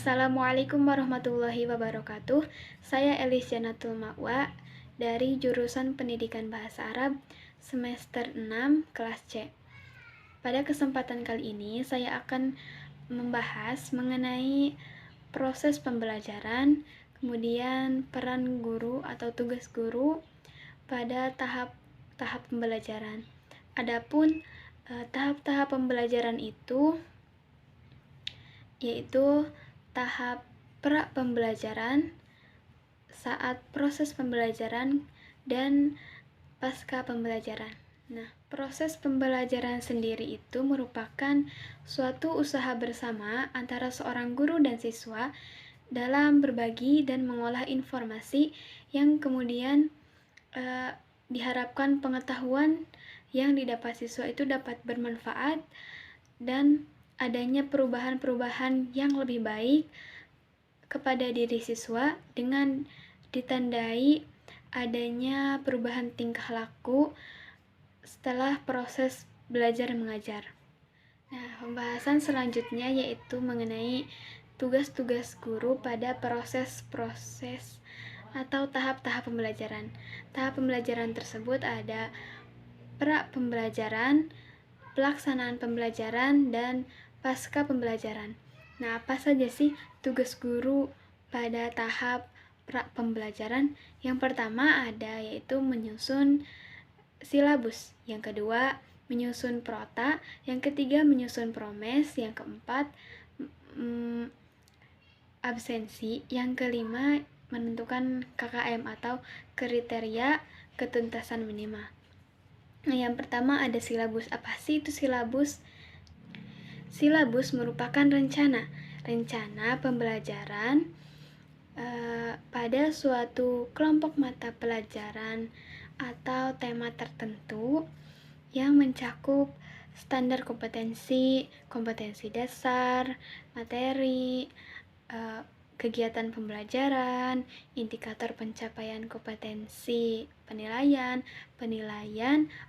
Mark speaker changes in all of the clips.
Speaker 1: Assalamualaikum warahmatullahi wabarakatuh. Saya Elis Janatul Ma'wa dari jurusan Pendidikan Bahasa Arab semester 6 kelas C. Pada kesempatan kali ini saya akan membahas mengenai proses pembelajaran, kemudian peran guru atau tugas guru pada tahap pembelajaran. Adapun tahap-tahap pembelajaran itu yaitu tahap pra pembelajaran, saat proses pembelajaran, dan pasca pembelajaran. Nah, proses pembelajaran sendiri itu merupakan suatu usaha bersama antara seorang guru dan siswa dalam berbagi dan mengolah informasi yang kemudian diharapkan pengetahuan yang didapat siswa itu dapat bermanfaat dan adanya perubahan-perubahan yang lebih baik kepada diri siswa dengan ditandai adanya perubahan tingkah laku setelah proses belajar mengajar. Nah, pembahasan selanjutnya yaitu mengenai tugas-tugas guru pada proses-proses atau tahap-tahap pembelajaran. Tahap pembelajaran tersebut ada pra pembelajaran, pelaksanaan pembelajaran, dan pasca pembelajaran. Nah, apa saja sih tugas guru pada tahap pra pembelajaran? Yang pertama ada yaitu menyusun silabus, yang kedua menyusun prota, yang ketiga menyusun promes, yang keempat absensi, yang kelima menentukan KKM atau kriteria ketuntasan minimal. Nah, yang pertama ada silabus. Apa sih itu silabus? Silabus merupakan rencana pembelajaran pada suatu kelompok mata pelajaran atau tema tertentu yang mencakup standar kompetensi, kompetensi dasar, materi, kegiatan pembelajaran, indikator pencapaian kompetensi, penilaian,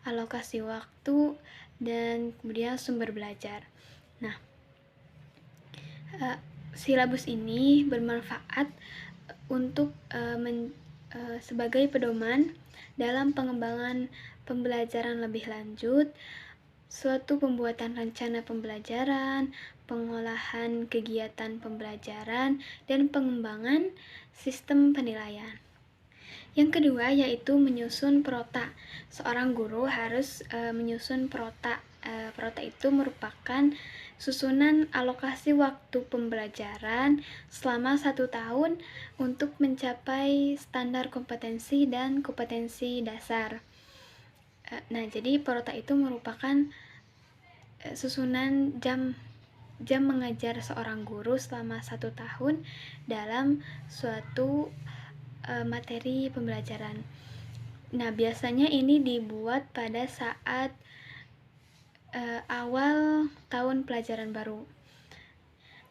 Speaker 1: alokasi waktu, dan kemudian sumber belajar. Nah, silabus ini bermanfaat untuk sebagai pedoman dalam pengembangan pembelajaran lebih lanjut, suatu pembuatan rencana pembelajaran, pengolahan kegiatan pembelajaran, dan pengembangan sistem penilaian. Yang kedua yaitu menyusun prota. Seorang guru harus menyusun prota. Prota itu merupakan susunan alokasi waktu pembelajaran selama 1 tahun untuk mencapai standar kompetensi dan kompetensi dasar. Nah, jadi prota itu merupakan susunan jam mengajar seorang guru selama 1 tahun dalam suatu materi pembelajaran. Nah, biasanya ini dibuat pada saat awal tahun pelajaran baru.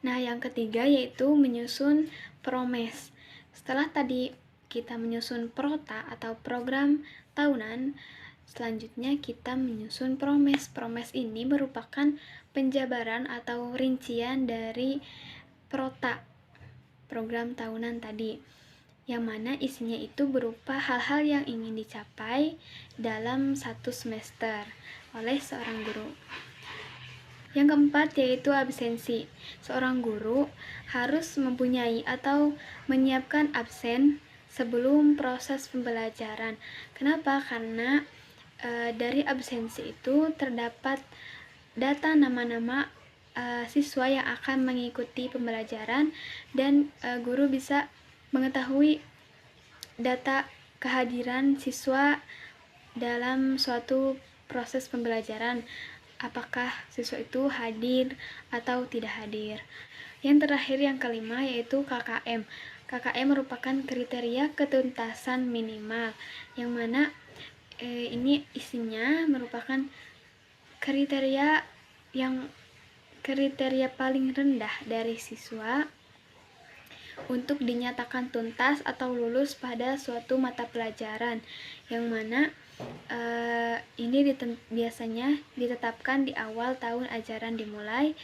Speaker 1: Nah, yang ketiga yaitu menyusun promes. Setelah tadi kita menyusun prota atau program tahunan, selanjutnya kita menyusun promes. Promes ini merupakan penjabaran atau rincian dari prota, program tahunan tadi, yang mana isinya itu berupa hal-hal yang ingin dicapai dalam 1 semester oleh seorang guru. Yang keempat yaitu absensi. Seorang guru harus mempunyai atau menyiapkan absen sebelum proses pembelajaran. Kenapa? Karena dari absensi itu terdapat data nama-nama siswa yang akan mengikuti pembelajaran, dan guru bisa mengetahui data kehadiran siswa dalam suatu proses pembelajaran, apakah siswa itu hadir atau tidak hadir. Yang terakhir, yang kelima, yaitu KKM. KKM merupakan kriteria ketuntasan minimal, yang mana ini isinya merupakan kriteria paling rendah dari siswa untuk dinyatakan tuntas atau lulus pada suatu mata pelajaran, yang mana ini biasanya ditetapkan di awal tahun ajaran dimulai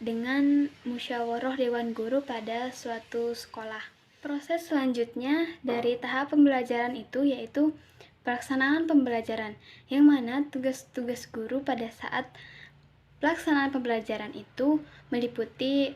Speaker 1: dengan musyawarah dewan guru pada suatu sekolah. Proses selanjutnya dari tahap pembelajaran itu yaitu pelaksanaan pembelajaran, yang mana tugas-tugas guru pada saat pelaksanaan pembelajaran itu meliputi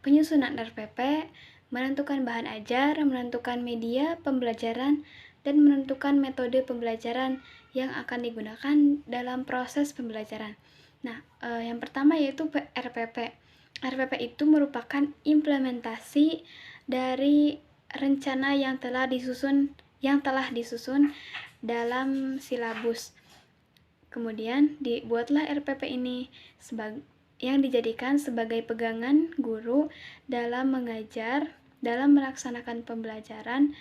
Speaker 1: penyusunan RPP, menentukan bahan ajar, menentukan media pembelajaran, dan menentukan metode pembelajaran yang akan digunakan dalam proses pembelajaran. Nah, yang pertama yaitu RPP. RPP itu merupakan implementasi dari rencana yang telah disusun dalam silabus. Kemudian dibuatlah RPP ini yang dijadikan sebagai pegangan guru dalam mengajar, dalam melaksanakan pembelajaran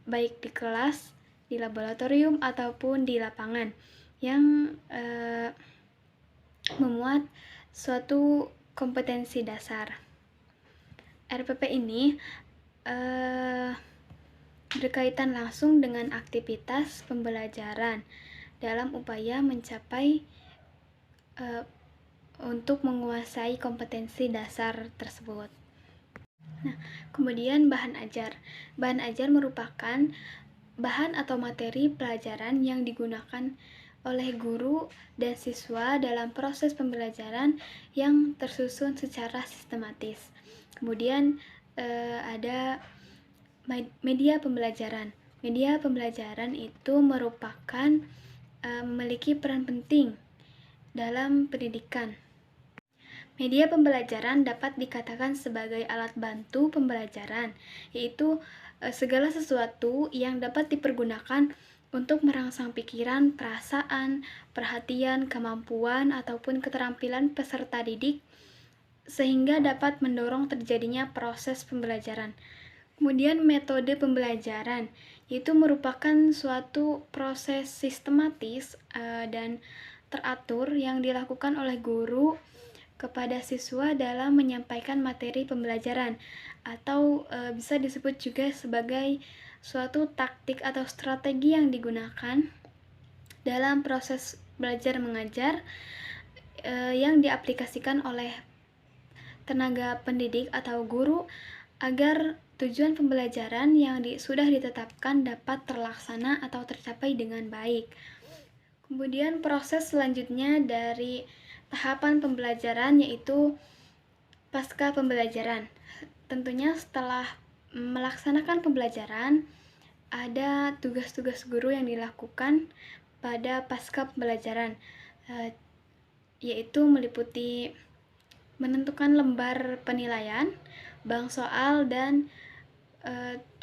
Speaker 1: baik di kelas, di laboratorium ataupun di lapangan, yang memuat suatu kompetensi dasar. RPP ini berkaitan langsung dengan aktivitas pembelajaran dalam upaya mencapai untuk menguasai kompetensi dasar tersebut. Nah, kemudian bahan ajar. Bahan ajar merupakan bahan atau materi pelajaran yang digunakan oleh guru dan siswa dalam proses pembelajaran yang tersusun secara sistematis. Kemudian ada media pembelajaran. Media pembelajaran itu merupakan memiliki peran penting dalam pendidikan. Media pembelajaran dapat dikatakan sebagai alat bantu pembelajaran, yaitu segala sesuatu yang dapat dipergunakan untuk merangsang pikiran, perasaan, perhatian, kemampuan, ataupun keterampilan peserta didik sehingga dapat mendorong terjadinya proses pembelajaran. Kemudian metode pembelajaran, yaitu merupakan suatu proses sistematis dan teratur yang dilakukan oleh guru kepada siswa dalam menyampaikan materi pembelajaran, atau bisa disebut juga sebagai suatu taktik atau strategi yang digunakan dalam proses belajar mengajar yang diaplikasikan oleh tenaga pendidik atau guru agar tujuan pembelajaran yang sudah ditetapkan dapat terlaksana atau tercapai dengan baik. Kemudian proses selanjutnya dari tahapan pembelajaran yaitu pasca pembelajaran. Tentunya setelah melaksanakan pembelajaran, ada tugas-tugas guru yang dilakukan pada pasca pembelajaran, yaitu meliputi menentukan lembar penilaian, bank soal, dan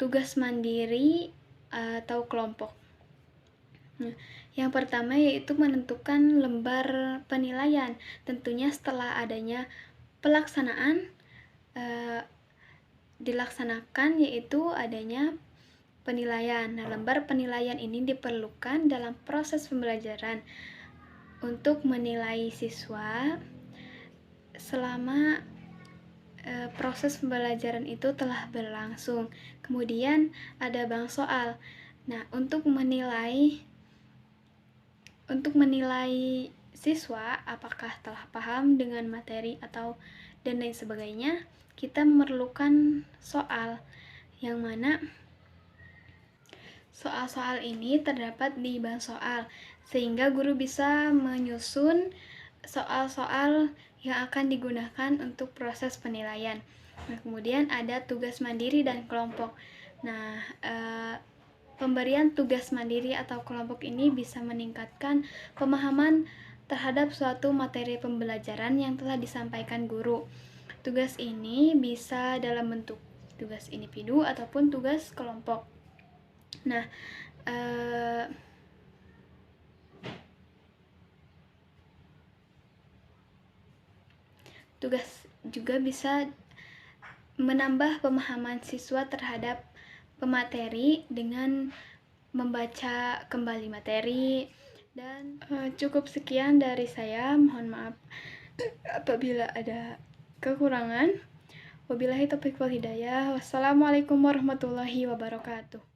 Speaker 1: tugas mandiri atau kelompok. Yang pertama yaitu menentukan lembar penilaian. Tentunya setelah adanya pelaksanaan dilaksanakan yaitu adanya penilaian. Nah, lembar penilaian ini diperlukan dalam proses pembelajaran untuk menilai siswa selama proses pembelajaran itu telah berlangsung. Kemudian ada bank soal. Nah, untuk menilai siswa apakah telah paham dengan materi atau dan lain sebagainya, kita memerlukan soal, yang mana soal-soal ini terdapat di bank soal, sehingga guru bisa menyusun soal-soal yang akan digunakan untuk proses penilaian. Nah, kemudian ada tugas mandiri dan kelompok. Nah, pemberian tugas mandiri atau kelompok ini bisa meningkatkan pemahaman terhadap suatu materi pembelajaran yang telah disampaikan guru. Tugas ini bisa dalam bentuk tugas individu ataupun tugas kelompok. Nah, tugas juga bisa menambah pemahaman siswa terhadap pemateri dengan membaca kembali materi. Dan cukup sekian dari saya, mohon maaf apabila ada kekurangan. Wabillahi taufiq wal hidayah. Wassalamualaikum warahmatullahi wabarakatuh.